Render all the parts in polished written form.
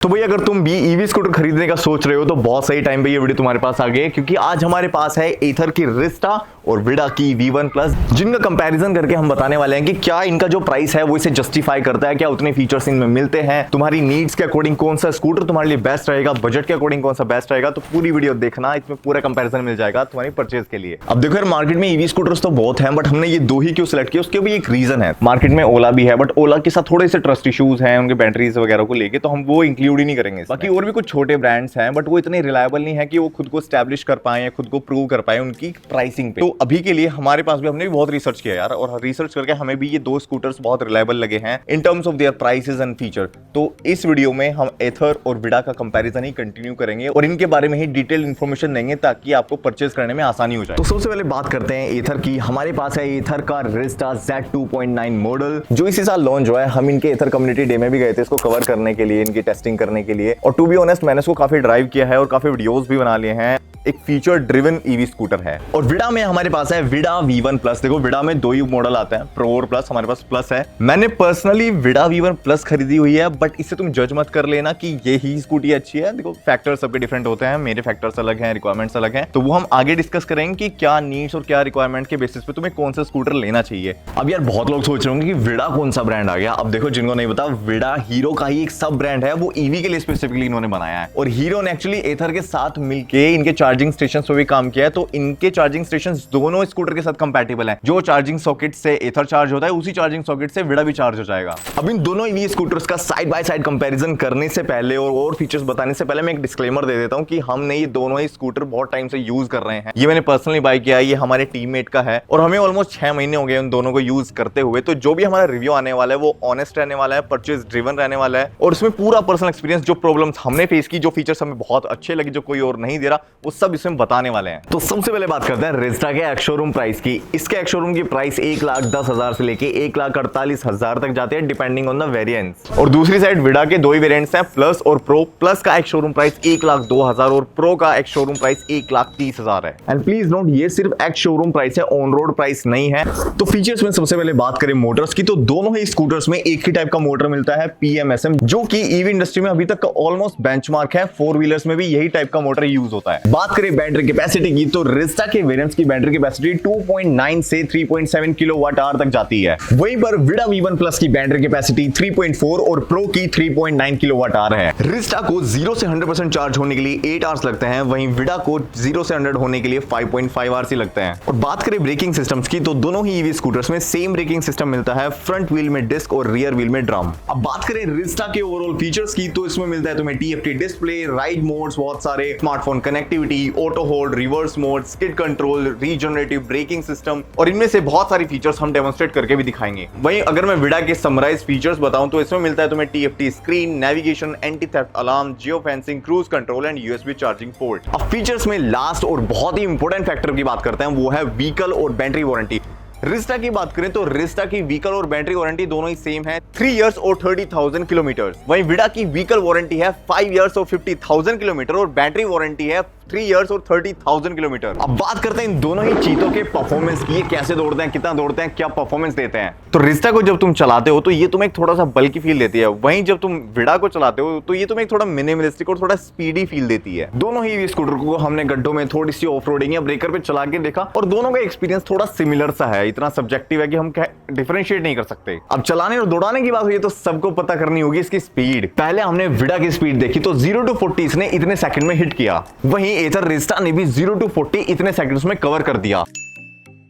तो भैया अगर तुम भी ईवी स्कूटर खरीदने का सोच रहे हो तो बहुत सही टाइम पे ये वीडियो तुम्हारे पास आ गई है, क्योंकि आज हमारे पास है एथर की रिस्टा और विडा की V1 प्लस, जिनका कंपैरिजन करके हम बताने वाले हैं कि क्या इनका जो प्राइस है वो इसे जस्टिफाई करता है, क्या उतने फीचर्स इनमें मिलते हैं, तुम्हारी नीड्स के अकॉर्डिंग कौन सा स्कूटर तुम्हारे लिए बेस्ट रहेगा, बजट के अकॉर्डिंग कौन सा बेस्ट रहेगा। तो पूरी वीडियो देखना, इसमें पूरा कंपैरिजन मिल जाएगा तुम्हारी परचेज के लिए। अब देखो यार, मार्केट में ईवी स्कूटर्स तो बहुत हैं, बट हमने ये दो ही क्यों सिलेक्ट किया, उसके भी एक रीजन है। मार्केट में ओला भी है, बट ओला के साथ थोड़े से ट्रस्ट इश्यूज हैं उनके बैटरीज वगैरह को लेके, तो हम वो इंक्लूड ही नहीं करेंगे। बाकी और भी कुछ छोटे ब्रांड्स हैं, बट वो इतने रिलायबल नहीं है कि वो खुद को स्टैब्लिश कर पाए या खुद को प्रूव कर पाए उनकी प्राइसिंग पे। तो अभी के लिए हमारे पास भी, हमने भी बहुत रिसर्च किया यार, और रिसर्च करके हमें भी ये दो स्कूटर्स बहुत रिलायबल लगे हैं in terms of their prices and feature. तो इस वीडियो में हम एथर और विडा का कंपैरिजन ही कंटिन्यू करेंगे और इनके बारे में ही डिटेल इन्फॉर्मेशन देंगे ताकि आपको परचेज करने में आसानी हो जाए। तो सबसे पहले बात करते हैं एथर की। हमारे पास है एथर का रिस्टा Z2.9 मॉडल, जो इसी साल लॉन्च हुआ है। हम इनके एथर कम्युनिटी डे में भी गए थे इसको कवर करने के लिए, इनकी टेस्टिंग करने के लिए, और टू बी ऑनेस्ट मैंने इसको काफी ड्राइव किया है और काफी वीडियोस भी बना लिए हैं। एक फीचर ड्रिवन ईवी स्कूटर है। और विडा में हमारे पास है विडा V1 प्लस। देखो विडा में दो ही मॉडल आते हैं, प्रो और प्लस। हमारे पास प्लस है। मैंने पर्सनली विडा V1 प्लस खरीदी हुई है, बट इससे तुम जज मत कर लेना कि ये ही स्कूटी अच्छी है। देखो फैक्टर सबके डिफरेंट होते हैं, मेरे फैक्टर्स अलग हैं, रिक्वायरमेंट्स अलग हैं, तो वो हम आगे डिस्कस करेंगे कि क्या नीड्स और क्या रिक्वायरमेंट के बेसिस पे तुम्हें कौन सा स्कूटर लेना चाहिए। अब यार बहुत लोग सोच रहे होंगे कि विडा कौन सा ब्रांड आ गया। अब देखो, जिनको नहीं पता, विडा हीरो का ही एक सब ब्रांड है, वो ईवी के लिए स्पेसिफिकली इन्होंने बनाया है। और हीरो ने एक्चुअली एथर के साथ मिलके इनके चार्जिंग स्टेशन पे भी काम किया है, तो इनके चार्जिंग स्टेशंस दोनों स्कूटर के साथ कंपैटिबल हैं। जो चार्जिंग सॉकेट से एथर चार्ज होता है, उसी चार्जिंग सॉकेट से विडा भी चार्ज हो जाएगा। अब इन दोनों ईवी स्कूटर्स का साइड बाय साइड कंपैरिजन करने से पहले और फीचर्स बताने से पहले मैं एक डिस्क्लेमर दे देता हूं कि हमने ये दोनों ही स्कूटर बहुत टाइम से यूज कर रहे हैं। ये मैंने पर्सनली बाय किया है, ये हमारे टीममेट का है, और हमें ऑलमोस्ट 6 महीने हो गए उन दोनों को यूज करते हुए। तो जो भी हमारा रिव्यू आने वाला है वो ऑनेस्ट रहने वाला है, परचेज ड्रिवन रहने वाला है, और उसमें पूरा पर्सनल एक्सपीरियंस, जो प्रॉब्लम्स हमने फेस की, जो फीचर्स हमें बहुत अच्छे लगे, जो कोई और नहीं दे रहा, वो सब इसमें बताने वाले हैं। तो सबसे पहले बात करते हैं रिस्टा के एक्स शोरूम प्राइस की। इसके एक्स शोरूम की प्राइस 1,10,000 से लेके 1,48,000 तक जाते हैं, डिपेंडिंग ऑन द वेरिएंट्स। और दूसरी साइड विडा के दो ही वेरिएंट्स हैं, प्लस और प्रो। प्लस का एक्स शोरूम प्राइस 1,02,000 और प्रो का एक्स शोरूम प्राइस 1,30,000 है। एंड प्लीज नोट, ये सिर्फ एक्स शोरूम प्राइस है, ऑन रोड प्राइस नहीं है। तो फीचर्स में सबसे पहले बात करें मोटर्स की, तो दोनों ही स्कूटर्स में एक ही टाइप का मोटर मिलता है, PMSM, जो कि ईवी इंडस्ट्री में अभी तक का ऑलमोस्ट बेंचमार्क है। 4 व्हीलर्स में भी यही टाइप का मोटर यूज होता है। बात करें बैटरी कैपेसिटी की, तो रिस्टा के वेरिएंट्स की बैटरी कैपेसिटी 2.9 से 3.7 किलोवाट आवर तक जाती है। वहीं पर विडा V1 प्लस की बैटरी कैपेसिटी 3.4 और प्रो की 3.9 किलोवाट आवर है। रिस्टा को 0 से 100% चार्ज होने के लिए 8 आवर्स लगते हैं, वहीं विडा को 0 से 100 होने के लिए 5.5 आवर्स ही लगते हैं। और बात करें ब्रेकिंग सिस्टम्स की, तो दोनों ही ईवी स्कूटर्स में सेम ब्रेकिंग सिस्टम मिलता है, फ्रंट व्हील में डिस्क और रियर व्हील में ड्रम। अब बात करें रिस्टा के ओवरऑल फीचर्स की, तो इसमें मिलता है तुम्हें TFT डिस्प्ले, राइड मोड्स बहुत सारे, smartphone connectivity, auto hold, reverse mode, skid control, regenerative braking system, और इनमें से बहुत सारी फीचर्स हम डेमोंस्ट्रेट करके भी दिखाएंगे। वहीं अगर मैं विडा के समराइज फीचर्स बताऊं, तो इसमें मिलता है तुम्हें TFT screen, navigation, anti theft alarm, geo fencing, cruise control and USB charging port. अब फीचर्स में लास्ट और बहुत ही इंपॉर्टेंट फैक्टर की बात करते हैं, वो है व्हीकल और बैटरी वारंटी। रिस्टा की बात करें तो रिस्टा की व्हीकल और बैटरी वारंटी दोनों ही सेम है, 3 इयर्स और 30,000 किलोमीटर। वहीं विडा की व्हीकल वारंटी है 5 इयर्स और 50,000 किलोमीटर, और बैटरी वारंटी है 3 इयर्स और 30,000 किलोमीटर। अब बात करते हैं इन दोनों ही चीजों के परफॉर्मेंस की, ये कैसे दौड़ते हैं, कितना दौड़ते हैं, क्या परफॉर्मेंस देते हैं। तो रिस्टा को जब तुम चलाते हो तो ये तुम्हें एक थोड़ा सा बल्की फील देती है, वहीं जब तुम विडा को चलाते हो तो ये तुम्हें एक थोड़ा मिनिमलिस्टिक और थोड़ा स्पीडी फील देती है। दोनों ही स्कूटर को हमने गड्ढों में थोड़ी सी ऑफ रोडिंग या ब्रेकर पे चला के देखा, और दोनों का एक्सपीरियंस थोड़ा सिमिलर सा है, इतना सब्जेक्टिव है कि हम डिफरेंशिएट नहीं कर सकते। अब चलाने और दौड़ाने की बात हुई तो सबको पता करनी होगी इसकी स्पीड। पहले हमने विडा की स्पीड देखी, तो 0 to 40 इसने इतने सेकंड में हिट किया, वहीं एथर रिस्टा ने 0 to 40 इतने सेकंड्स में कवर कर दिया।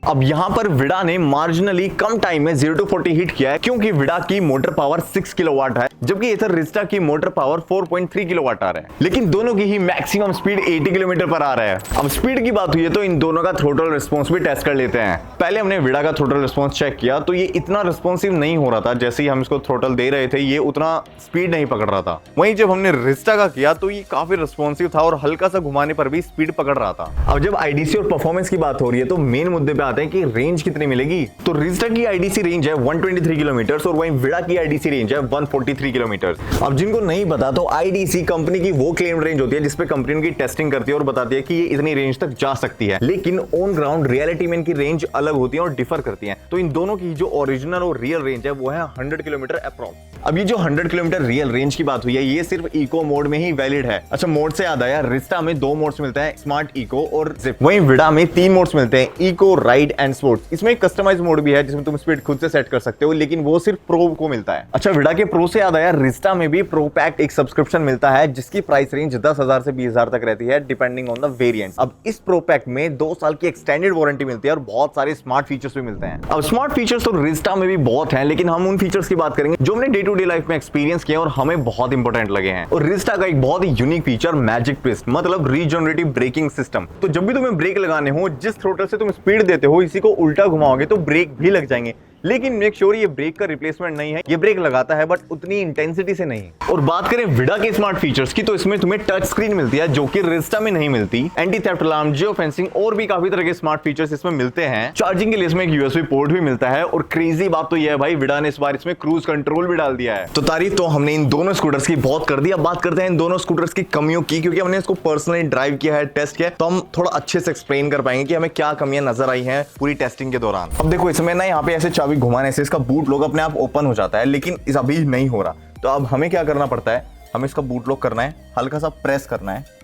अब यहां पर विडा ने मार्जिनली कम टाइम में 0 to 40 हिट किया है, क्योंकि विडा की मोटर पावर 6 किलोवाट है, जबकि एथर रिस्टा की मोटर पावर 4.3 किलोवाट आवर है। लेकिन दोनों की ही मैक्सिमम स्पीड 80 किलोमीटर पर आ रहा है। अब स्पीड की बात हुई है तो इन दोनों का थ्रोटल रिस्पॉन्स भी टेस्ट कर लेते हैं। पहले हमने विडा का थ्रोटल रिस्पॉन्स चेक किया, तो ये इतना रिस्पॉन्सिव नहीं हो रहा था। जैसे ही हम इसको थ्रोटल दे रहे थे, ये उतना स्पीड नहीं पकड़ रहा था। वहीं जब हमने रिस्टा का किया तो ये काफी रिस्पॉन्सिव था, और हल्का सा घुमाने पर भी स्पीड पकड़ रहा था। अब जब IDC और परफॉर्मेंस की बात हो रही है, तो मेन मुद्दे पे आते हैं कि रेंज कितनी मिलेगी। तो रिस्टा की IDC रेंज है 123 किलोमीटर, और वहीं विडा की IDC रेंज है 143 किलोमीटर। अब जिनको नहीं पता, तो IDC कंपनी की वो क्लेम रेंज होती है जिसपे कंपनी उनकी टेस्टिंग करती है और बताती है कि ये इतनी रेंज तक जा सकती है, लेकिन ऑन ग्राउंड रियलिटी में इनकी रेंज अलग होती है और डिफर करती है। तो इन दोनों की जो ओरिजिनल और रियल रेंज है वो है 100 किलोमीटर अप्रॉक्स। अब ये जो 100 किलोमीटर रियल रेंज की बात हुई है, ये सिर्फ इको मोड में ही वैलिड है। अच्छा, मोड से याद आया, रिस्टा में 2 मोड्स मिलते हैं, स्मार्ट इको और जिप। वहीं विडा में 3 मोड्स मिलते हैं, इको, राइड एंड स्पोर्ट्स। इसमें एक कस्टमाइज मोड भी है जिसमें तुम स्पीड खुद से सेट कर सकते हो, लेकिन वो सिर्फ प्रो को मिलता है। अच्छा, विडा के प्रो से याद आया, रिस्टा में भी प्रो पैक एक सब्सक्रिप्शन मिलता है जिसकी प्राइस रेंज 10,000 से 20,000 तक रहती है, डिपेंडिंग ऑन द वेरिएंट। अब इस प्रो पैक में 2 साल की एक्सटेंडेड वारंटी मिलती है और बहुत सारे स्मार्ट फीचर्स भी मिलते हैं। अब स्मार्ट फीचर्स तो रिस्टा में भी बहुत हैं, लेकिन हम उन फीचर्स की बात करेंगे जो हमने डे टू डे लाइफ में एक्सपीरियंस किए और हमें बहुत इंपॉर्टेंट लगे हैं। और रिस्टा का एक बहुत ही यूनिक फीचर मैजिक ट्विस्ट, मतलब रीजनरेटिव ब्रेकिंग सिस्टम। तो जब भी तुम्हें ब्रेक लगाने हो, जिस थ्रोटल से तुम स्पीड देते हो, इसी को उल्टा घुमाओगे तो ब्रेक भी लग जाएंगे, लेकिन मेक श्योर ये ब्रेक का रिप्लेसमेंट नहीं है। ये ब्रेक लगाता है बट उतनी इंटेंसिटी से नहीं। और बात करें विडा के स्मार्ट फीचर्स की, तो इसमें तुम्हें टच स्क्रीन मिलती है जो कि रिस्टा में नहीं मिलती। Anti theft alarm, geo fencing और भी काफी तरह के स्मार्ट फीचर्स इसमें मिलते हैं। चार्जिंग के लिए इसमें एक यूएसबी पोर्ट भी मिलता है। और क्रेजी बात तो यह है भाई, विडा ने इस बार इसमें क्रूज कंट्रोल भी डाल दिया है। तो तारीफ तो हमने इन दोनों स्कूटर्स की बहुत कर दी। अब बात करते हैं इन दोनों स्कूटर्स की कमियों की, क्योंकि हमने इसको पर्सनली ड्राइव किया है, टेस्ट किया है, तो हम थोड़ा अच्छे से एक्सप्लेन कर पाएंगे कि हमें क्या कमियां नजर आई हैं पूरी टेस्टिंग के दौरान। अब देखो, इसमें ना यहाँ पे ऐसे चाबी घुमाने से इसका बूट लॉक अपने आप ओपन हो जाता है, लेकिन इस अभी नहीं हो रहा। तो अब हमें क्या करना पड़ता है, हमें इसका बूट लॉक करना है, हल्का सा प्रेस करना है।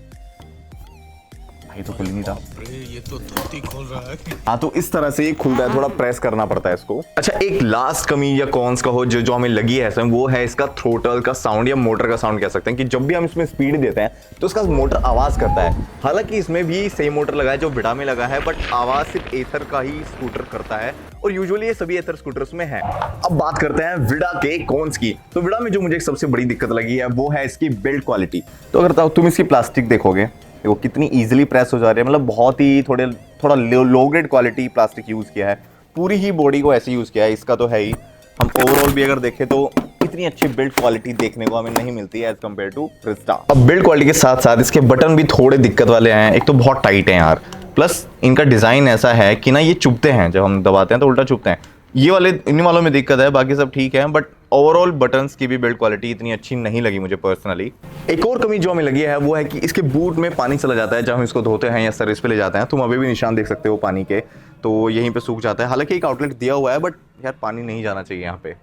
भाई तो खुल नहीं रहा, ये तो धोती खोल रहा है। हाँ, तो इस तरह से ये खुलता है, थोड़ा प्रेस करना पड़ता है इसको। अच्छा, एक लास्ट कमी या कॉन्स का हो जो हमें लगी है इसमें, वो है इसका थ्रोटल का साउंड या मोटर का साउंड कह सकते हैं, कि जब भी हम इसमें स्पीड देते हैं तो इसका मोटर आवाज करता है। हालांकि इसमें भी सेम मोटर लगा है जो विडा में लगा है, बट आवाज सिर्फ एथर का ही स्कूटर करता है, और यूजुअली ये सभी एथर स्कूटर्स में है। अब बात करते हैं विडा के कॉन्स की। तो विडा में जो मुझे सबसे बड़ी दिक्कत लगी है वो है इसकी बिल्ड क्वालिटी। तो अगर तुम इसकी प्लास्टिक देखोगे, वो कितनी इजीली प्रेस हो जा रही है, मतलब बहुत ही थोड़ा low grade quality plastic use किया है। पूरी ही बॉडी को ऐसे यूज किया है, इसका तो है ही। हम ओवरऑल भी अगर देखें तो इतनी अच्छी बिल्ड क्वालिटी देखने को हमें नहीं मिलती है एज कम्पेयर टू रिस्टा। अब बिल्ड क्वालिटी के साथ साथ इसके बटन भी थोड़े दिक्कत वाले हैं। एक तो बहुत टाइट है यार, प्लस इनका डिजाइन ऐसा है कि ना ये चुभते हैं, जब हम दबाते हैं तो उल्टा चुभते हैं। ये वाले इन वालों में दिक्कत है, बाकी सब ठीक है, बट ओवरऑल बटन्स की भी बिल्ड क्वालिटी इतनी अच्छी नहीं लगी मुझे पर्सनली। एक और कमी जो हमें लगी है वो है कि इसके बूट में पानी चला जाता है जब हम इसको धोते हैं या सर्विस पे ले जाते हैं। तुम अभी भी निशान देख सकते हो पानी के, तो यहीं पे सूख जाता है। हालांकि एक आउटलेट दिया हुआ है, बट यार पानी नहीं जाना चाहिए यहाँ पे।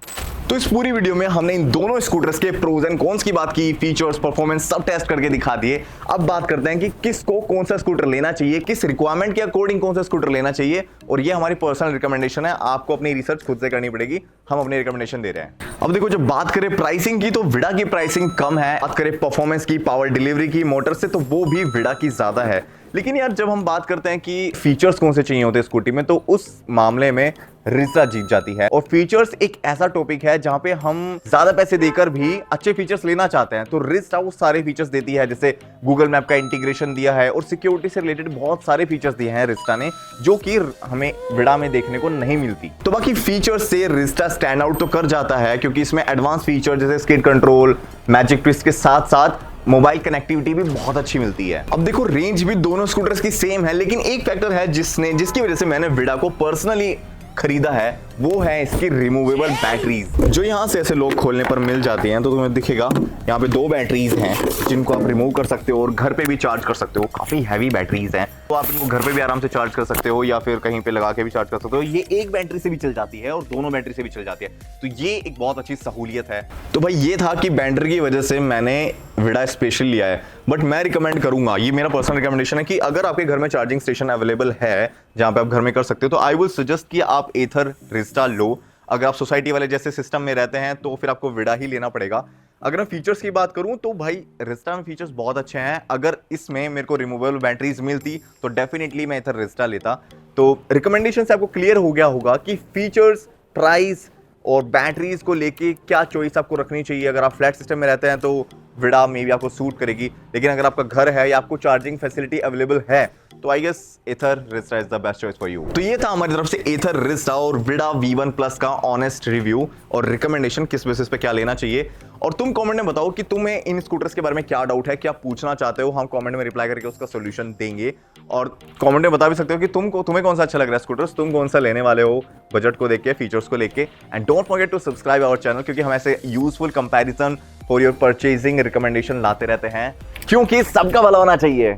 तो इस पूरी वीडियो में हमने इन दोनों स्कूटर्स के प्रोज एंड कॉन्स की बात की, फीचर्स, परफॉर्मेंस सब टेस्ट करके दिखा दिए। अब बात करते हैं कि किसको कौन सा स्कूटर लेना चाहिए, किस रिक्वायरमेंट के अकॉर्डिंग कौन सा स्कूटर लेना चाहिए, और ये हमारी पर्सनल रिकमेंडेशन है। आपको अपनी रिसर्च खुद से करनी पड़ेगी, हम अपनी रिकमेंडेशन दे रहे हैं। अब देखो, जब बात करें प्राइसिंग की तो विडा की प्राइसिंग कम है। बात करें परफॉर्मेंस की, पावर डिलीवरी की मोटर से, तो वो भी विडा की ज्यादा है। लेकिन यार जब हम बात करते हैं कि फीचर्स कौन से चाहिए होते हैं स्कूटी में, तो उस मामले में रिस्टा जीत जाती है। और फीचर्स एक ऐसा टॉपिक है जहां पे हम ज्यादा पैसे देकर भी अच्छे फीचर्स लेना चाहते हैं, तो रिस्टा वो सारे फीचर्स देती है। जैसे गूगल मैप का इंटीग्रेशन दिया है, और सिक्योरिटी से रिलेटेड बहुत सारे फीचर्स दिए हैं रिस्टा ने, जो कि हमें विडा में देखने को नहीं मिलती। तो बाकी फीचर्स से रिस्टा स्टैंड आउट तो कर जाता है, क्योंकि इसमें एडवांस फीचर जैसे स्किड कंट्रोल, मैजिक ट्विस्ट के साथ साथ मोबाइल कनेक्टिविटी भी बहुत अच्छी मिलती है। अब देखो, रेंज भी दोनों स्कूटर्स की सेम है, लेकिन एक फैक्टर है जिसकी वजह से मैंने विडा को पर्सनली खरीदा है, वो है इसकी रिमूवेबल बैटरीज, जो यहाँ से ऐसे लॉक खोलने पर मिल जाती हैं। तो तुम्हें दिखेगा यहाँ पे 2 बैटरीज हैं जिनको आप रिमूव कर सकते हो और घर पे भी चार्ज कर सकते हो। काफी हैवी बैटरीज हैं, तो आप इनको घर पे भी आराम से चार्ज कर सकते हो या फिर कहीं पे लगा के भी चार्ज कर सकते हो। ये एक बैटरी से भी चल जाती है और दोनों बैटरी से भी चल जाती है, तो ये एक बहुत अच्छी सहूलियत है। तो भाई ये था कि बैंडर की वजह से मैंने विडा स्पेशल लिया है, बट मैं रिकमेंड करूंगा, ये मेरा पर्सनल रिकमेंडेशन है कि अगर आपके घर में चार्जिंग स्टेशन अवेलेबल है जहां पे आप घर में कर सकते हो, तो आई विल सजेस्ट कि आप एथर रिस्टा लो। अगर आप सोसाइटी वाले जैसे सिस्टम में रहते हैं तो फिर आपको विडा ही लेना पड़ेगा। अगर मैं फीचर्स की बात करूं तो भाई रिस्टा में फीचर्स बहुत अच्छे हैं। अगर इसमें मेरे को रिमूवेबल बैटरीज मिलती तो डेफिनेटली मैं एथर रिस्टा लेता। तो रिकमेंडेशन से आपको क्लियर हो गया होगा कि फीचर्स, प्राइस और बैटरीज को लेके क्या चॉइस आपको रखनी चाहिए। अगर आप फ्लैट सिस्टम में रहते हैं तो विडा मे भी आपको सूट करेगी, लेकिन अगर आपका घर है या आपको चार्जिंग फैसिलिटी अवेलेबल है तो I guess Ather Rizta is the best choice for you. तो ये था हमारी तरफ से एथर रिस्टा और विडा V1 प्लस का ऑनेस्ट रिव्यू और रिकमेंडेशन, किस बेसिस पे क्या लेना चाहिए। और तुम कमेंट में बताओ कि तुम्हें इन स्कूटर्स के बारे में क्या डाउट है, क्या पूछना चाहते हो, हम कमेंट में रिप्लाई करके उसका सोल्यूशन देंगे। और कमेंट में बता भी सकते हो कि तुम्हें कौन सा अच्छा लग रहा है स्कूटर्स, तुम कौन सा लेने वाले हो बजट को देख के, फीचर्स को लेके। And don't forget to subscribe our channel, क्योंकि हम ऐसे useful comparison for your purchasing recommendation लाते रहते हैं, क्योंकि सबका भला होना चाहिए।